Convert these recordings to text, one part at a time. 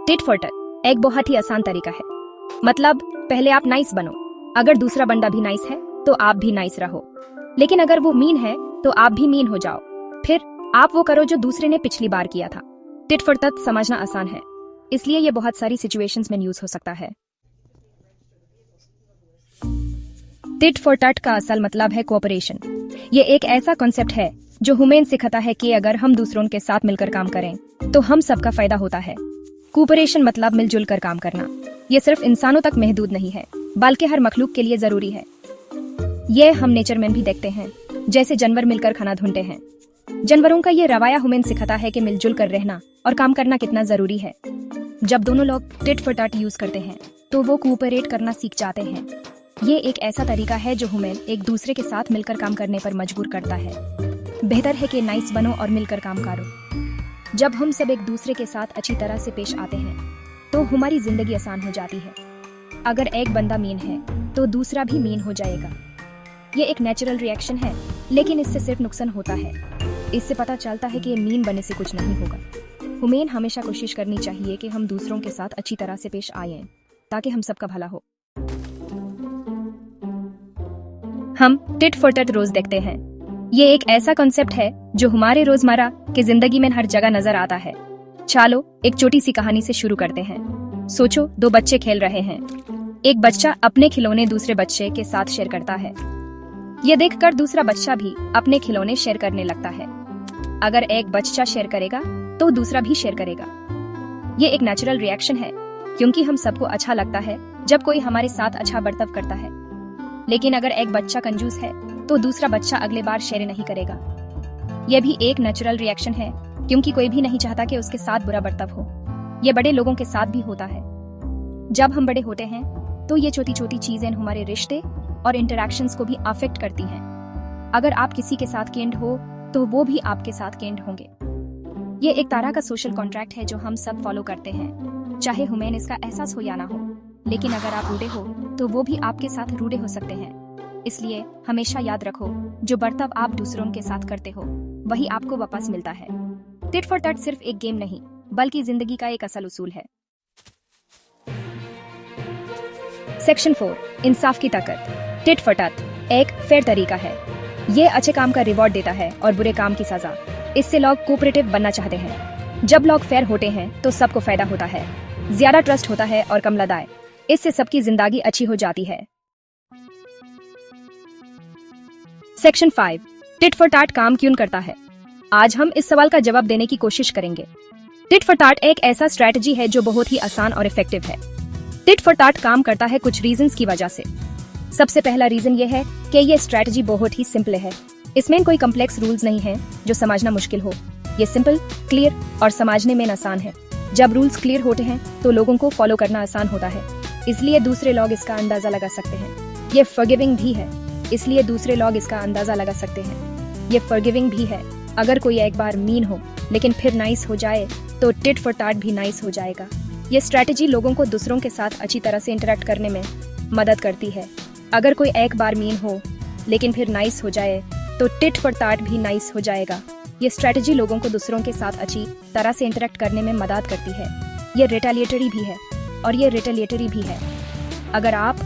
Tit for tat एक बहुत ही आसान तरीका है। मतलब पहले आप नाइस बनो, अगर दूसरा बंदा भी नाइस है तो आप भी नाइस रहो, लेकिन अगर वो मीन है तो आप भी मीन हो जाओ। फिर आप वो करो जो दूसरे ने पिछली बार किया था। टिट फॉर टैट समझना आसान है, इसलिए ये बहुत सारी सिचुएशंस में यूज हो सकता है। टिट फॉर टैट का असल मतलब है कोऑपरेशन। ये एक ऐसा कॉन्सेप्ट है जो ह्यूमेन सिखाता है कि अगर हम दूसरों के साथ मिलकर काम करें तो हम सबका फायदा होता है। कोऑपरेशन मतलब मिलजुल कर काम करना। ये सिर्फ इंसानों तक महदूद नहीं है, बल्कि हर मखलूक के लिए जरूरी है। ये हम नेचर में भी देखते हैं, जैसे जानवर मिलकर खाना ढूंढते हैं। जानवरों का ये रवैया ह्यूमेन सिखाता है कि मिलजुल कर रहना और काम करना कितना जरूरी है। जब दोनों लोग टिट फॉर टैट यूज करते हैं तो वो कोऑपरेट करना सीख जाते हैं। ये एक ऐसा तरीका है जो ह्यूमेन एक दूसरे के साथ मिलकर काम करने पर मजबूर करता है। बेहतर है कि नाइस बनो और मिलकर काम करो। जब हम सब एक दूसरे के साथ अच्छी तरह से पेश आते हैं तो हमारी जिंदगी आसान हो जाती है। अगर एक बंदा मीन है तो दूसरा भी मीन हो जाएगा। ये एक नेचुरल रिएक्शन है, लेकिन इससे सिर्फ नुकसान होता है। इससे पता चलता है कि ये मीन बनने से कुछ नहीं होगा। हमें हमेशा कोशिश करनी चाहिए कि हम दूसरों के साथ अच्छी तरह से पेश आएं, ताकि हम सबका भला हो। हम टिट फॉर टैट रोज देखते हैं। ये एक ऐसा कॉन्सेप्ट है जो हमारे रोजमर्रा की जिंदगी में हर जगह नजर आता है। चलो एक छोटी सी कहानी से शुरू करते हैं। सोचो, दो बच्चे खेल रहे हैं। एक बच्चा अपने खिलौने दूसरे बच्चे के साथ शेयर करता है। ये देखकर दूसरा बच्चा भी अपने खिलौने शेयर करने लगता है। अगर एक बच्चा शेयर करेगा तो दूसरा भी शेयर करेगा। ये एक नेचुरल रिएक्शन है, क्योंकि हम सबको अच्छा लगता है जब कोई हमारे साथ अच्छा बर्ताव करता है। लेकिन अगर एक बच्चा कंजूस है तो दूसरा बच्चा अगले बार शेयर नहीं करेगा। यह भी एक नेचुरल रिएक्शन है, क्योंकि कोई भी नहीं चाहता कि उसके साथ बुरा बर्ताव हो। यह बड़े लोगों के साथ भी होता है। जब हम बड़े होते हैं तो ये छोटी छोटी चीजें हमारे रिश्ते और इंटरैक्शंस को भी अफेक्ट करती हैं। अगर आप किसी के साथ काइंड हो तो वो भी आपके साथ काइंड होंगे। ये एक तरह का सोशल कॉन्ट्रैक्ट है जो हम सब फॉलो करते हैं, चाहे हमें इसका एहसास हो या ना हो। लेकिन अगर आप रूडे हो तो वो भी आपके साथ रूडे हो सकते हैं। इसलिए हमेशा याद रखो, जो बर्ताव आप दूसरों के साथ करते हो वही आपको वापस मिलता है। टिट फॉर टैट सिर्फ एक गेम नहीं, बल्कि जिंदगी का एक असल उसूल है। सेक्शन 4, इंसाफ की ताकत। टिट फॉर टैट एक फेयर तरीका है। ये अच्छे काम का रिवॉर्ड देता है और बुरे काम की सजा। इससे लोग कोऑपरेटिव बनना चाहते हैं। जब लोग फेयर होते हैं तो सबको फायदा होता है। ज्यादा ट्रस्ट होता है और कम लड़ाई। इससे सबकी जिंदगी अच्छी हो जाती है। सेक्शन 5, टिट फॉर टैट काम क्यों करता है। आज हम इस सवाल का जवाब देने की कोशिश करेंगे। टिट फॉर टैट एक ऐसा स्ट्रेटजी है जो बहुत ही आसान और इफेक्टिव है। टिट फॉर टैट काम करता है कुछ रीजंस की वजह से। सबसे पहला रीजन ये है कि ये स्ट्रेटजी बहुत ही सिंपल है। इसमें कोई कॉम्प्लेक्स रूल्स नहीं है जो समझना मुश्किल हो। ये सिंपल, क्लियर और समझने में आसान है। जब रूल्स क्लियर होते हैं तो लोगों को फॉलो करना आसान होता है, इसलिए दूसरे लोग इसका अंदाजा लगा सकते हैं। ये फॉरगिविंग भी है, इसलिए दूसरे लोग इसका अंदाजा लगा सकते हैं। ये फॉरगिविंग भी है, अगर कोई एक बार मीन हो लेकिन फिर नाइस हो जाए तो टिट फॉर टैट भी नाइस हो जाएगा। ये स्ट्रेटजी लोगों को दूसरों के साथ अच्छी तरह से इंटरेक्ट करने में मदद करती है। अगर कोई एक बार मीन हो लेकिन फिर नाइस हो जाए तो टिट फॉर टैट भी नाइस हो जाएगा। ये स्ट्रेटजी लोगों को दूसरों के साथ अच्छी तरह से इंटरेक्ट करने में मदद करती है। ये रिटेलिएटरी भी है और ये रिटेलिएटरी भी है। अगर आप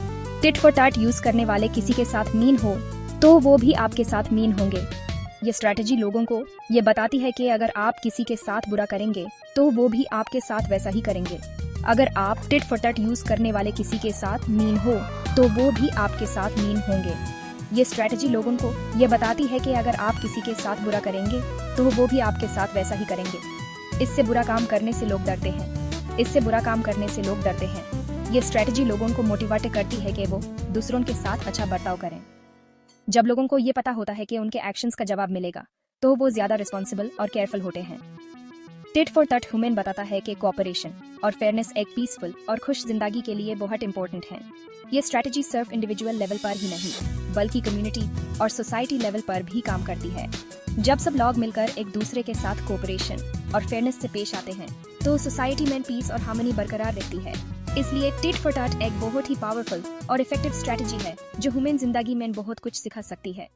टिट फॉर टैट यूज करने वाले किसी के साथ मीन हो तो वो भी आपके साथ मीन होंगे। ये स्ट्रेटजी लोगों को ये बताती है कि अगर आप किसी के साथ बुरा करेंगे तो वो भी आपके साथ वैसा ही करेंगे। अगर आप टिट फॉर टैट यूज करने वाले किसी के साथ मीन हो तो वो भी आपके साथ मीन होंगे। ये स्ट्रेटजी लोगों को ये बताती है कि अगर आप किसी के साथ बुरा करेंगे तो वो भी आपके साथ वैसा ही करेंगे। इससे बुरा काम करने से लोग डरते हैं। इससे बुरा काम करने से लोग डरते हैं। ये स्ट्रेटजी लोगों को मोटिवेट करती है कि वो दूसरों के साथ अच्छा बर्ताव करें। जब लोगों को ये पता होता है कि उनके एक्शंस का जवाब मिलेगा तो वो ज्यादा रिस्पॉन्सिबल और केयरफुल होते हैं। टिट फॉर टैट ह्यूमन बताता है कि कोऑपरेशन और फेयरनेस एक पीसफुल और खुश जिंदगी के लिए बहुत इंपॉर्टेंट है। ये स्ट्रेटजी सिर्फ इंडिविजुअल लेवल पर ही नहीं, बल्कि कम्युनिटी और सोसाइटी लेवल पर भी काम करती है। जब सब लोग मिलकर एक दूसरे के साथ कोऑपरेशन और फेयरनेस से पेश आते हैं तो सोसाइटी में पीस और हार्मनी बरकरार रहती है। इसलिए टिट फॉर टैट एक बहुत ही पावरफुल और इफेक्टिव स्ट्रेटजी है जो ह्यूमन जिंदगी में बहुत कुछ सिखा सकती है।